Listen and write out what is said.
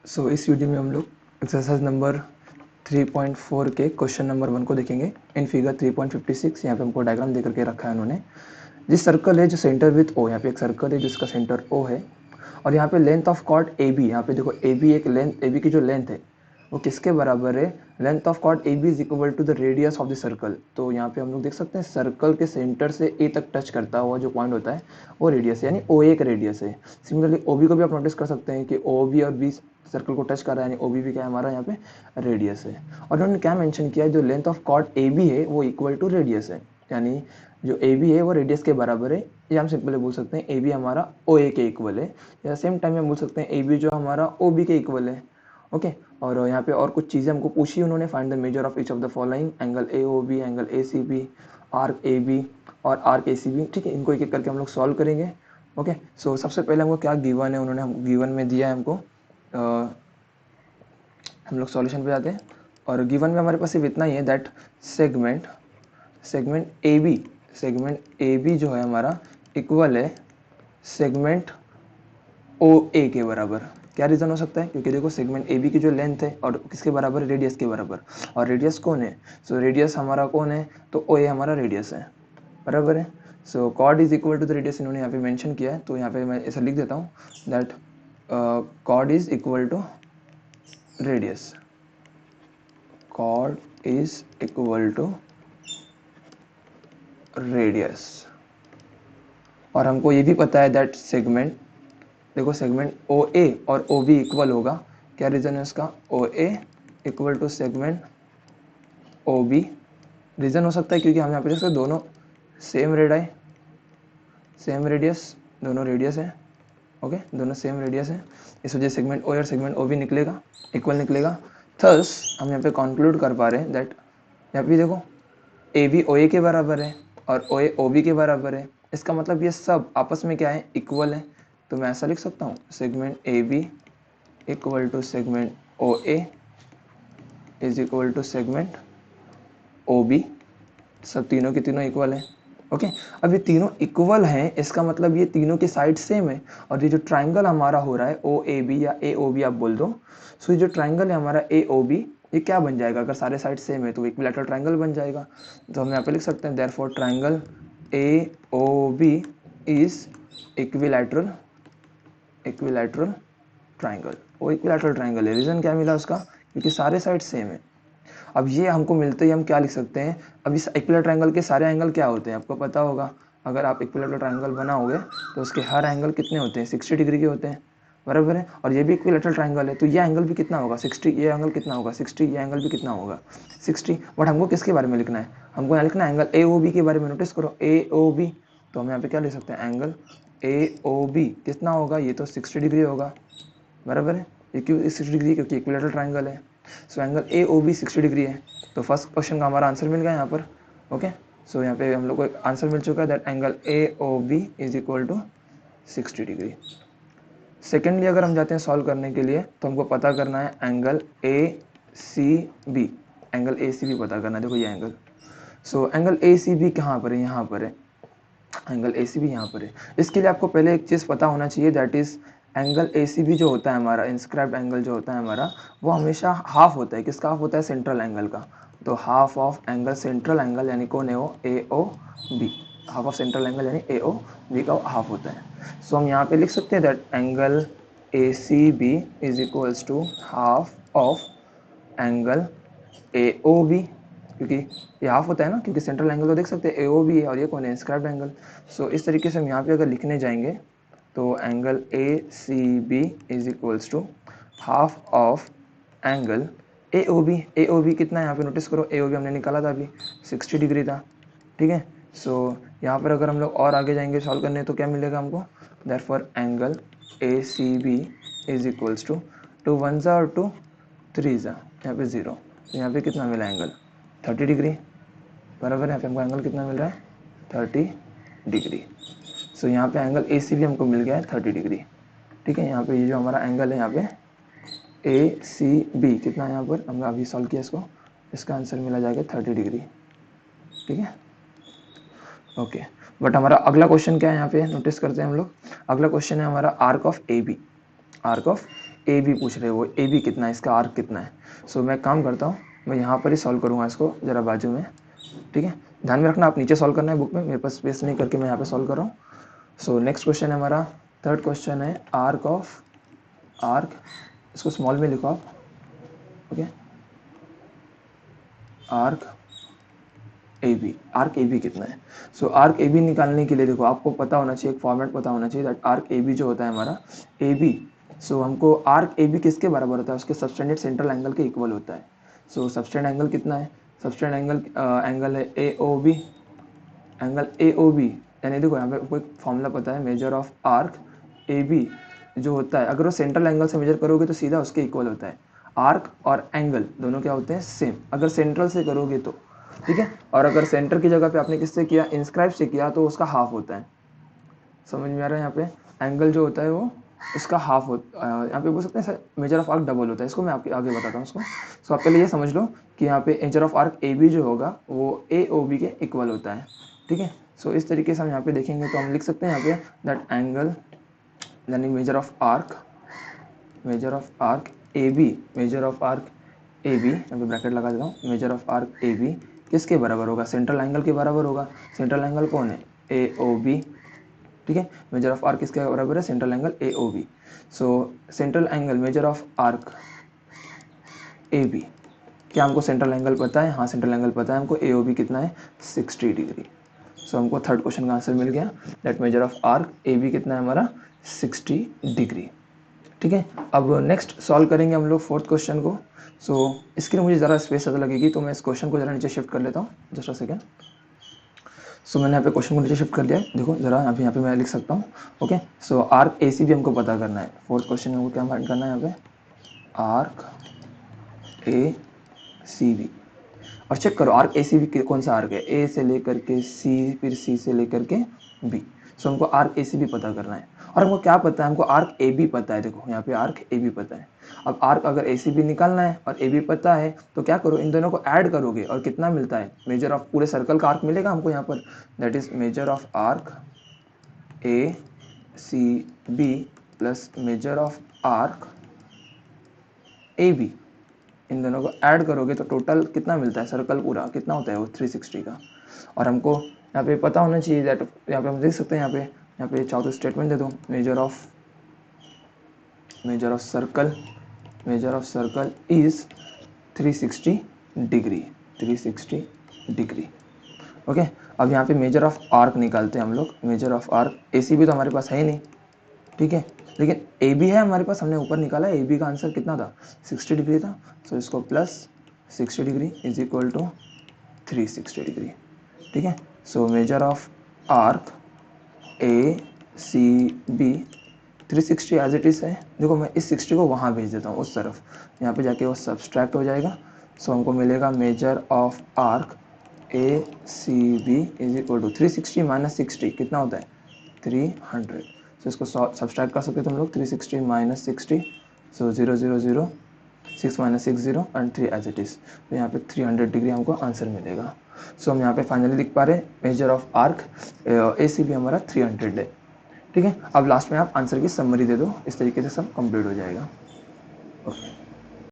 इस वीडियो में हम लोग एक्सरसाइज नंबर 3.4 के क्वेश्चन नंबर 1 को देखेंगे। इन फिगर 3.56 यहाँ पे हमको डायग्राम दे करके रखा है उन्होंने। जिस सर्कल है जो सेंटर विथ ओ, यहाँ पे एक सर्कल है जिसका सेंटर ओ है और यहाँ पे length of chord A B, यहाँ पे देखो ए बी एक लेंथ, ए बी की जो लेंथ है वो किसके बराबर है? Length of chord A B is equal to the radius of the circle. तो यहाँ पे हम लोग देख सकते हैं सर्कल के सेंटर से ए तक टच करता हुआ जो पॉइंट होता है वो रेडियस है, यानी ओ ए का रेडियस है। सिमिलरली ओ बी को भी आप नोटिस कर सकते हैं कि ओ बी और बी सर्कल को टच कर रहा है, यानी ओ बी भी क्या है हमारा यहाँ पे रेडियस है। और उन्होंने क्या मेंशन किया है, जो length of chord A B है वो इक्वल टू रेडियस है, यानी जो ए बी है वो रेडियस के बराबर है। या हम सिंपली बोल सकते हैं ए बी हमारा ओ ए के इक्वल है, या सेम टाइम में बोल सकते हैं ए बी जो हमारा ओ बी के इक्वल है। ओके, और यहाँ पे और कुछ चीज़ें हमको पूछी उन्होंने। Find the measure of each of the following, angle A O B, angle A C B, arc A B और आर्क ए सी बी। ठीक है, इनको एक एक करके हम लोग सॉल्व करेंगे। ओके, सो सबसे पहले हमको क्या गिवन है, उन्होंने हम गिवन में दिया है हमको। हम लोग सॉल्यूशन पे जाते हैं और गिवन में हमारे पास सिर्फ इतना ही है that segment segment A B जो है हमारा इक्वल है सेगमेंट ओ ए के बराबर। क्या रीज़न हो सकता है? क्योंकि देखो सेगमेंट ए बी की जो लेंथ है और किसके बराबर है? रेडियस के बराबर। और रेडियस कौन है? सो रेडियस हमारा कौन है? तो ओ ए हमारा रेडियस है, बराबर है। So chord is equal to the radius इन्होंने यहाँ पे मेंशन किया है, तो यहाँ पे मैं ऐसा लिख देता हूँ that chord is equal to radius, chord is equal to radius. और हमको ये भी पता है दैट सेगमेंट, देखो सेगमेंट ओ ए और ओ बी इक्वल होगा। क्या रीज़न है उसका? O A equal to segment O B. Reason हो सकता है क्योंकि हम यहाँ पे जैसे दोनों सेम रेडाई, सेम रेडियस, दोनों रेडियस है। ओके, दोनों सेम रेडियस है, इस वजह से सेगमेंट ओ और सेगमेंट ओ बी निकलेगा, इक्वल निकलेगा। थस हम यहाँ पे कंक्लूड कर पा रहे हैं दैट यहाँ पे देखो ए बी ओ ए के बराबर है और ओ ए ओ बी के बराबर है। इसका मतलब ये सब आपस में क्या है? इक्वल है। तो मैं ऐसा लिख सकता हूँ segment A B equal to segment O A is equal to segment O B. सब तीनों के तीनों इक्वल है। ओके, अब ये तीनों इक्वल हैं, इसका मतलब ये तीनों की साइड सेम है। और ये जो ट्राइंगल हमारा हो रहा है ओ ए बी या ए ओ बी आप बोल दो, सो ये जो ट्राइंगल है हमारा ए ओ बी, ये क्या बन जाएगा? अगर सारे साइड सेम है तो इक्विलैटरल ट्राइंगल बन जाएगा। तो हम यहाँ पे लिख सकते हैं therefore triangle A O B is equilateral, equilateral triangle. वो इक्विलैटरल ट्राइंगल है। रीजन क्या मिला उसका? क्योंकि सारे साइड सेम है। अब ये हमको मिलते ही हम क्या लिख सकते हैं? अब इस इक्विलैटरल ट्राइंगल के सारे एंगल क्या होते हैं आपको पता होगा। अगर आप इक्विलैटरल ट्राइंगल बनाओगे तो उसके हर एंगल कितने होते हैं? 60 डिग्री के होते हैं, बराबर है। और ये भी इक्विलैटरल ट्राइंगल है, तो ये एंगल भी कितना होगा? 60। ये एंगल कितना होगा? 60। ये एंगल भी कितना होगा? 60। बट हमको किसके बारे में लिखना है? हमको यहाँ लिखना है एंगल ए ओ बी के बारे में। नोटिस करो ए ओ बी, तो हम यहाँ पे क्या लिख सकते हैं? एंगल ए ओ बी कितना होगा? ये तो 60 डिग्री होगा, बराबर है। ये क्यों 60 डिग्री? क्योंकि इक्विलैटरल ट्राइंगल है। So angle A O B 60 degree है। तो फर्स्ट क्वेश्चन का हमारा आंसर मिल गया यहाँ पर। ओके, सो यहाँ पे हम लोग को एक आंसर मिल चुका है that angle A O B is equal to 60 degree. Secondly अगर हम जाते हैं सॉल्व करने के लिए तो हमको पता करना है angle A C B. Angle A C B पता करना है। देखो ये angle, so angle A C B कहाँ पर है? यहाँ पर है। एंगल ए सी बी यहाँ पर है। इसके लिए आपको पहले एक चीज़ पता होना चाहिए that is angle A C B जो होता है हमारा, इंस्क्राइब्ड एंगल जो होता है हमारा, वो हमेशा हाफ होता है। किसका हाफ होता है? सेंट्रल एंगल का। तो half of angle central angle यानी कौन है वो? A O B. Half of central angle यानी ए ओ बी का हाफ होता है। सो हम यहाँ पे लिख सकते हैं that angle A C B is equals to half of angle A O B, क्योंकि ये हाफ होता है ना, क्योंकि सेंट्रल एंगल तो देख सकते हैं ए ओ बी है और ये कौन है? Inscribed angle. सो इस तरीके से हम यहाँ पे अगर लिखने जाएंगे तो angle A C B is equals to half of angle A O B. A O B कितना है यहाँ पे? नोटिस करो ए ओ बी हमने निकाला था अभी, 60 डिग्री था, ठीक है। सो यहाँ पर अगर हम लोग और आगे जाएंगे सॉल्व करने तो क्या मिलेगा हमको? Therefore angle A C B is equals to, to one ज़ा और टू थ्री ज़ा, यहाँ पे 0। तो यहाँ पे कितना मिला एंगल? 30 डिग्री, बराबर है। यहाँ पे हमको एंगल कितना मिल रहा है? 30 डिग्री। सो यहाँ पे एंगल ए सी बी हमको मिल गया है 30 डिग्री, ठीक है। यहाँ पे ये जो हमारा एंगल है यहाँ पे ए सी बी कितना है यहाँ पर? हमने अभी सॉल्व किया इसको, इसका आंसर मिला जाएगा 30 डिग्री, ठीक है। ओके, बट हमारा अगला क्वेश्चन क्या है यहाँ पे? नोटिस करते हैं हम लोग। अगला क्वेश्चन है हमारा arc of A B. Arc of A B पूछ रहे हो, ए बी कितना है, इसका आर्क कितना है। सो मैं काम करता हूँ, मैं यहाँ पर ही सॉल्व करूँगा इसको ज़रा बाजू में, ठीक है। ध्यान में रखना आप नीचे सॉल्व करना है बुक में, मेरे पास स्पेस नहीं करके मैं यहाँ पे सॉल्व कर रहा हूँ। सो नेक्स्ट क्वेश्चन है हमारा, थर्ड क्वेश्चन है आर्क, इसको स्मॉल में लिखो आप, ओके। आर्क ए बी कितना है। सो आर्क ए बी निकालने के लिए देखो आपको पता होना चाहिए, एक फॉर्मेट पता होना चाहिए, दैट आर्क ए बी जो होता है हमारा ए बी। सो हमको आर्क ए बी किसके बराबर होता है, उसके सबटेंडेड सेंट्रल एंगल के इक्वल होता है। सो सबटेंड एंगल कितना है, सबटेंड एंगल है A O B, angle A O B, यानी देखो यहाँ पे कोई फॉर्मूला पता है, measure of arc A B जो होता है, अगर वो सेंट्रल एंगल से मेजर करोगे तो सीधा उसके इक्वल होता है। आर्क और एंगल दोनों क्या होते हैं, सेम, अगर सेंट्रल से करोगे तो, ठीक है। और अगर सेंटर की जगह पे आपने किससे किया, इंस्क्राइब से किया, तो उसका हाफ होता है। समझ में आ रहा है, यहाँ पे एंगल जो होता है वो उसका हाफ होता है, यहाँ पे बोल सकते हैं मेजर ऑफ आर्क डबल होता है, इसको मैं आपके आगे बताता हूँ उसको। सो आप पहले ये समझ लो कि यहाँ पे measure of arc A B जो होगा वो ए ओ बी के इक्वल होता है, ठीक है। सो इस तरीके से हम यहाँ पे देखेंगे तो हम लिख सकते हैं यहाँ पे दैट एंगल यानी measure of arc A B, measure of arc A B, यहाँ पे ब्रैकेट लगा देता हूँ, measure of arc A B किसके बराबर होगा, सेंट्रल एंगल के बराबर होगा। सेंट्रल एंगल कौन है, ए ओ बी, ठीक है। मेजर ऑफ आर्क किसके बराबर है, central angle A O B. So central angle measure of arc A B, क्या हमको सेंट्रल एंगल पता है, हाँ सेंट्रल एंगल पता है हमको, ए ओ बी कितना है 60 डिग्री। सो हमको थर्ड क्वेश्चन का आंसर मिल गया, that measure of arc A B कितना है हमारा 60 डिग्री, ठीक है। अब नेक्स्ट सॉल्व करेंगे हम लोग फोर्थ क्वेश्चन को। सो इसके लिए मुझे ज़रा स्पेस ज़्यादा लगेगी, तो मैं इस क्वेश्चन को ज़रा नीचे शिफ्ट कर लेता हूँ, जस्ट अ सेकेंड। सो मैंने यहाँ पे क्वेश्चन को नीचे शिफ्ट कर दिया है, देखो ज़रा यहाँ पे मैं लिख सकता हूँ, ओके। सो आर्क ए सी भी हमको पता करना है, फोर्थ क्वेश्चन में हमको क्या फाइंड करना है यहाँ पे, आर्क ए सी बी। और चेक करो आर्क ए सी बी कौन सा आर्क है, ए से लेकर के सी, फिर सी से लेकर के बी। सो हमको आर्क ए सी बी पता करना है, और हमको क्या पता है, हमको आर्क ए बी पता है, देखो यहाँ पे आर्क ए बी पता है। अब आर्क अगर ए सी बी निकालना है और ए बी पता है, तो क्या करो, इन दोनों को ऐड करोगे और कितना मिलता है, मेजर ऑफ पूरे सर्कल का आर्क मिलेगा हमको यहाँ पर, that is measure of arc A C B plus measure of arc A B. इन दोनों को ऐड करोगे तो टोटल कितना मिलता है, सर्कल पूरा कितना होता है वो 360 का। और हमको यहाँ पे पता होना चाहिए दैट, यहाँ पे हम देख सकते हैं, यहाँ पे चाहो तो स्टेटमेंट दे दो, measure of circle is 360 degree, 360 degree, okay. अब यहाँ पे मेजर ऑफ आर्क निकालते हैं हम लोग, measure of arc A C B तो हमारे पास है ही नहीं, ठीक है, लेकिन ए बी है हमारे पास, हमने ऊपर निकाला, ए बी का आंसर कितना था 60 डिग्री था। सो इसको plus 60 degree is equal to 360 degree, ठीक है। So measure of arc A C B 360 as it is है, देखो मैं इस 60 को वहाँ भेज देता हूँ उस तरफ, यहाँ पे जाके वो सब्सट्रैक्ट हो जाएगा। सो हमको मिलेगा measure of arc A C B is equal to 360 minus 60 कितना होता है 300। सो इसको सब्सट्रैक्ट कर सकते हो तुम लोग, 360 minus 60, so 0 0 0, 6 minus 6 0 and 3 as it is. तो यहाँ पे 300 डिग्री हमको आंसर मिलेगा। सो हम यहाँ पे फाइनली लिख पा रहे हैं measure of arc A C B हमारा 300 है, ठीक है। अब लास्ट में आप आंसर की समरी दे दो, इस तरीके से सब कंप्लीट हो जाएगा, ओके।